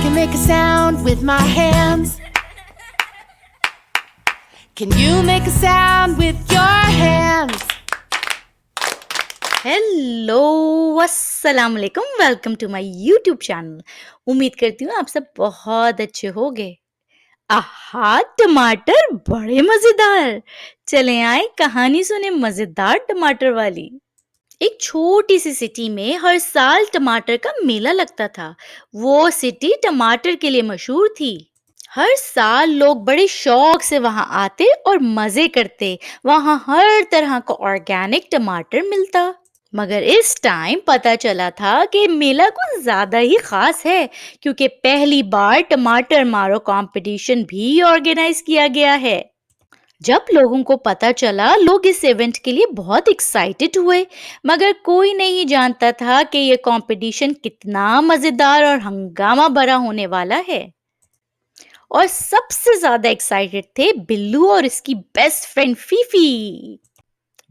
to make a sound with my hands? Can you make a sound with your hands? Hello अस्सलाम वालेकुम, welcome to my YouTube channel. उम्मीद करती हूँ आप सब बहुत अच्छे होंगे। आहा, टमाटर बड़े मजेदार। चले आए कहानी सुने मजेदार टमाटर वाली। एक छोटी सी सिटी में हर साल टमाटर का मेला लगता था। वो सिटी टमाटर के लिए मशहूर थी। हर साल लोग बड़े शौक से वहां आते और मजे करते। वहां हर तरह का ऑर्गेनिक टमाटर मिलता। मगर इस टाइम पता चला था कि मेला कुछ ज्यादा ही खास है, क्योंकि पहली बार टमाटर मारो कंपटीशन भी ऑर्गेनाइज किया गया है। जब लोगों को पता चला, लोग इस इवेंट के लिए बहुत एक्साइटेड हुए, मगर कोई नहीं जानता था कि ये कंपटीशन कितना मजेदार और हंगामा भरा होने वाला है। और सबसे ज्यादा एक्साइटेड थे बिल्लू और इसकी बेस्ट फ्रेंड फीफी।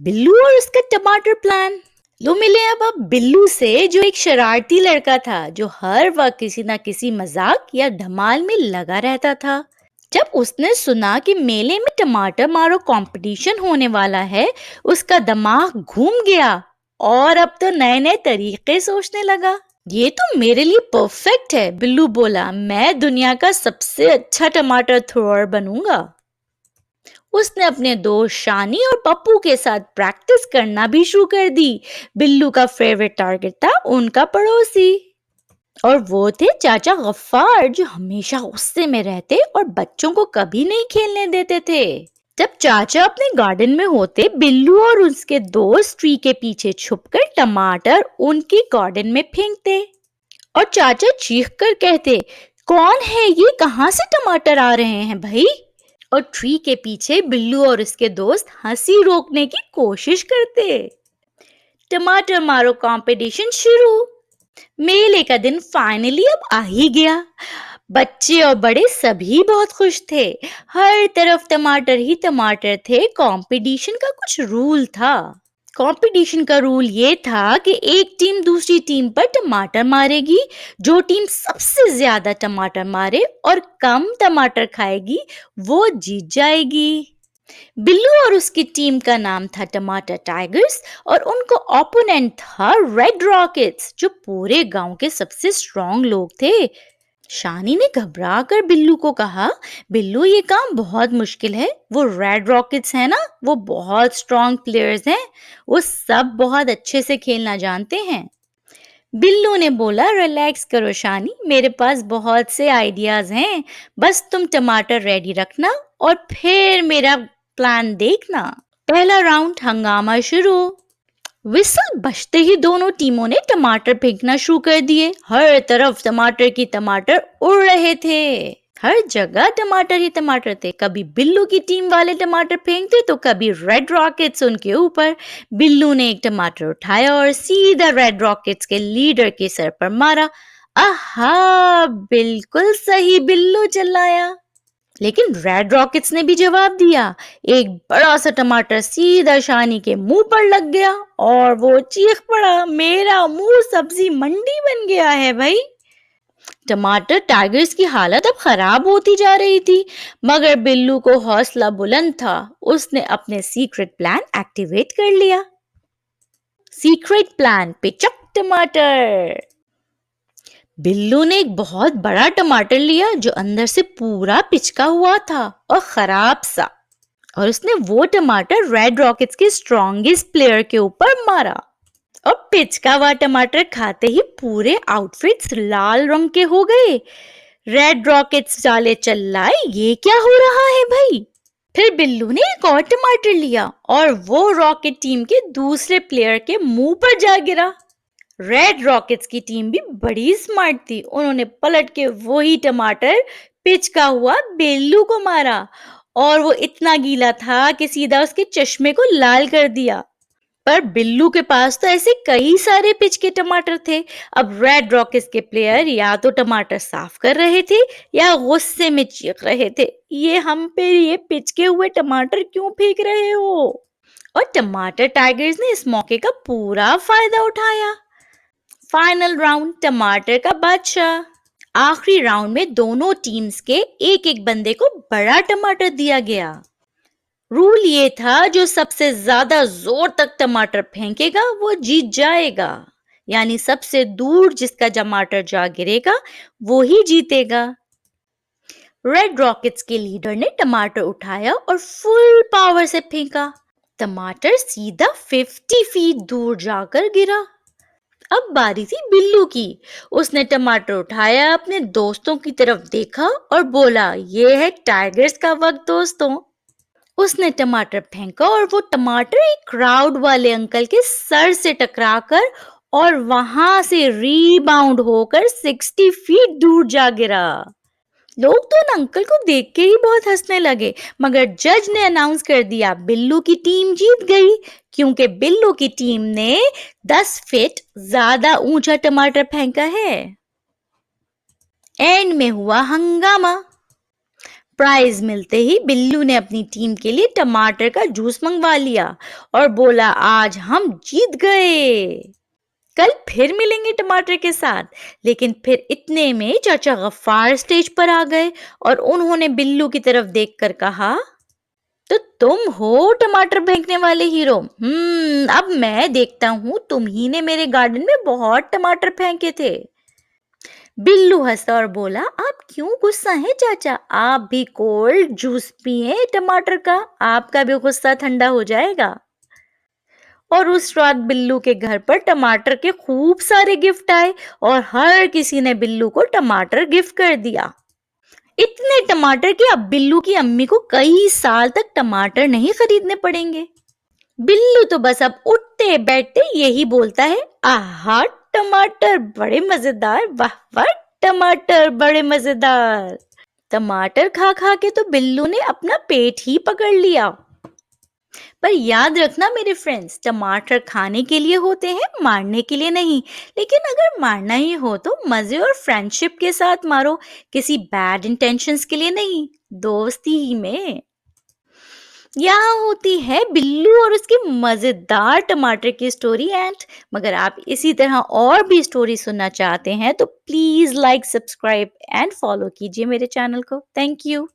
बिल्लू और उसका टमाटर प्लान। लो मिले अब बिल्लू से, जो एक शरारती लड़का था, जो हर वक्त किसी ना किसी मजाक या धमाल में लगा रहता था। जब उसने सुना कि मेले में टमाटर मारो कंपटीशन होने वाला है, उसका दिमाग घूम गया और अब तो नए नए तरीके सोचने लगा। ये तो मेरे लिए परफेक्ट है, बिल्लू बोला। मैं दुनिया का सबसे अच्छा टमाटर थ्रोअर बनूंगा। उसने अपने दोस्त शानी और पप्पू के साथ प्रैक्टिस करना भी शुरू कर दी। बिल्लू का फेवरेट टारगेट था उनका पड़ोसी, और वो थे चाचा गफ्फार, जो हमेशा गुस्से में रहते और बच्चों को कभी नहीं खेलने देते थे। जब चाचा अपने गार्डन में होते, बिल्लू और उसके दोस्त ट्री के पीछे छुपकर टमाटर उनके गार्डन में फेंकते और चाचा चीख कर कहते, कौन है ये, कहाँ से टमाटर आ रहे हैं भाई? और ट्री के पीछे बिल्लू और उसके दोस्त हंसी रोकने की कोशिश करते। टमाटर मारो कंपटीशन शुरू। मेले का दिन फाइनली अब आ ही गया। बच्चे और बड़े सभी बहुत खुश थे। हर तरफ टमाटर ही टमाटर थे। कंपटीशन का कुछ रूल था। कंपटीशन का रूल ये था कि एक टीम दूसरी टीम पर टमाटर मारेगी। जो टीम सबसे ज्यादा टमाटर मारे और कम टमाटर खाएगी, वो जीत जाएगी। बिल्लू और उसकी टीम का नाम था टमाटर टाइगर्स, और उनका ओपोनेंट था रेड रॉकेट्स, जो पूरे गांव के सबसे स्ट्रॉन्ग लोग थे। शानी ने घबरा कर बिल्लू को कहा, बिल्लू ये काम बहुत मुश्किल है। वो रेड रॉकेट्स है ना, वो बहुत स्ट्रॉन्ग प्लेयर्स हैं। वो सब बहुत अच्छे से खेलना जानते हैं। बिल्लू ने बोला, रिलैक्स करो शानी, मेरे पास बहुत से आइडियाज हैं। बस तुम टमाटर रेडी रखना और फिर मेरा प्लान देखना। पहला राउंड हंगामा शुरू। विसल बजते ही दोनों टीमों ने टमाटर फेंकना शुरू कर दिए। हर तरफ टमाटर की टमाटर उड़ रहे थे। हर जगह टमाटर ही टमाटर थे। कभी बिल्लू की टीम वाले टमाटर फेंकते तो कभी रेड रॉकेट्स उनके ऊपर। बिल्लू ने एक टमाटर उठाया और सीधा रेड रॉकेट्स के लीडर के सर पर मारा। आहा, बिल्कुल सही, बिल्लू चिल्लाया। लेकिन रेड रॉकेट्स ने भी जवाब दिया। एक बड़ा सा टमाटर सीधा शानी के मुंह पर लग गया और वो चीख पड़ा, मेरा मुंह सब्जी मंडी बन गया है भाई। टमाटर टाइगर्स की हालत अब खराब होती जा रही थी, मगर बिल्लू को हौसला बुलंद था। उसने अपने सीक्रेट प्लान एक्टिवेट कर लिया। सीक्रेट प्लान, पिचक टमाटर। बिल्लू ने एक बहुत बड़ा टमाटर लिया, जो अंदर से पूरा पिचका हुआ था और खराब सा, और उसने वो टमाटर रेड रॉकेट्स के स्ट्रॉन्गेस्ट प्लेयर के ऊपर मारा। और पिचका हुआ टमाटर खाते ही पूरे आउटफिट्स लाल रंग के हो गए। रेड रॉकेट्स चाले चिल्लाए, ये क्या हो रहा है भाई? फिर बिल्लू ने एक और टमाटर लिया और वो रॉकेट टीम के दूसरे प्लेयर के मुंह पर जा गिरा। रेड रॉकेट्स की टीम भी बड़ी स्मार्ट थी। उन्होंने पलट के वही टमाटर पिचका हुआ बिल्लू को मारा, और वो इतना गीला था कि सीधा उसके चश्मे को लाल कर दिया। पर बिल्लू के पास तो ऐसे कई सारे पिच के टमाटर थे। अब रेड रॉकेट्स के प्लेयर या तो टमाटर साफ कर रहे थे या गुस्से में चीख रहे थे, ये हम पे ये पिचके हुए टमाटर क्यों फेंक रहे हो? और टमाटर टाइगर्स ने इस मौके का पूरा फायदा उठाया। फाइनल राउंड, टमाटर का बादशाह। आखिरी राउंड में दोनों टीम्स के एक एक बंदे को बड़ा टमाटर दिया गया। रूल ये था जो सबसे ज्यादा जोर तक टमाटर फेंकेगा वो जीत जाएगा, यानी सबसे दूर जिसका टमाटर जा गिरेगा वो ही जीतेगा। रेड रॉकेट्स के लीडर ने टमाटर उठाया और फुल पावर से फेंका। टमाटर सीधा 50 फीट दूर जाकर गिरा। अब बारी थी बिल्लू की। उसने टमाटर उठाया, अपने दोस्तों की तरफ देखा और बोला, ये है टाइगर्स का वक्त दोस्तों। उसने टमाटर फेंका और वो टमाटर एक क्राउड वाले अंकल के सर से टकराकर और वहां से रीबाउंड होकर 60 फीट दूर जा गिरा। लोग तो उन अंकल को देख के ही बहुत हंसने लगे, मगर जज ने अनाउंस कर दिया बिल्लू की टीम जीत गई, क्योंकि बिल्लू की टीम ने 10 फीट ज्यादा ऊंचा टमाटर फेंका है। एंड में हुआ हंगामा। प्राइज मिलते ही बिल्लू ने अपनी टीम के लिए टमाटर का जूस मंगवा लिया और बोला, आज हम जीत गए। कल फिर मिलेंगे टमाटर के साथ। लेकिन फिर इतने में चाचा गफ्फार स्टेज पर आ गए और उन्होंने बिल्लू की तरफ देखकर कहा, तो तुम हो टमाटर फेंकने वाले हीरो। अब मैं देखता हूँ तुम ही ने मेरे गार्डन में बहुत टमाटर फेंके थे। बिल्लू हंसा और बोला, आप क्यों गुस्सा हैं चाचा, आप भी कोल्ड जूस पिए टमाटर का, आपका भी गुस्सा ठंडा हो जाएगा। और उस रात बिल्लू के घर पर टमाटर के खूब सारे गिफ्ट आए और हर किसी ने बिल्लू को टमाटर गिफ्ट कर दिया। इतने टमाटर कि अब बिल्लू की अम्मी को कई साल तक टमाटर नहीं खरीदने पड़ेंगे। बिल्लू तो बस अब उठते बैठते यही बोलता है, आहा टमाटर बड़े मजेदार, वाह वाह टमाटर बड़े मजेदार। टमाटर खा खा के तो बिल्लू ने अपना पेट ही पकड़ लिया। पर याद रखना मेरे फ्रेंड्स, टमाटर खाने के लिए होते हैं, मारने के लिए नहीं। लेकिन अगर मारना ही हो तो मजे और फ्रेंडशिप के साथ मारो, किसी बैड इंटेंशंस के लिए नहीं, दोस्ती ही में। यहाँ होती है बिल्लू और उसकी मजेदार टमाटर की स्टोरी एंड। मगर आप इसी तरह और भी स्टोरी सुनना चाहते हैं तो please like, subscribe and follow कीजिए मेरे चैनल को। Thank you.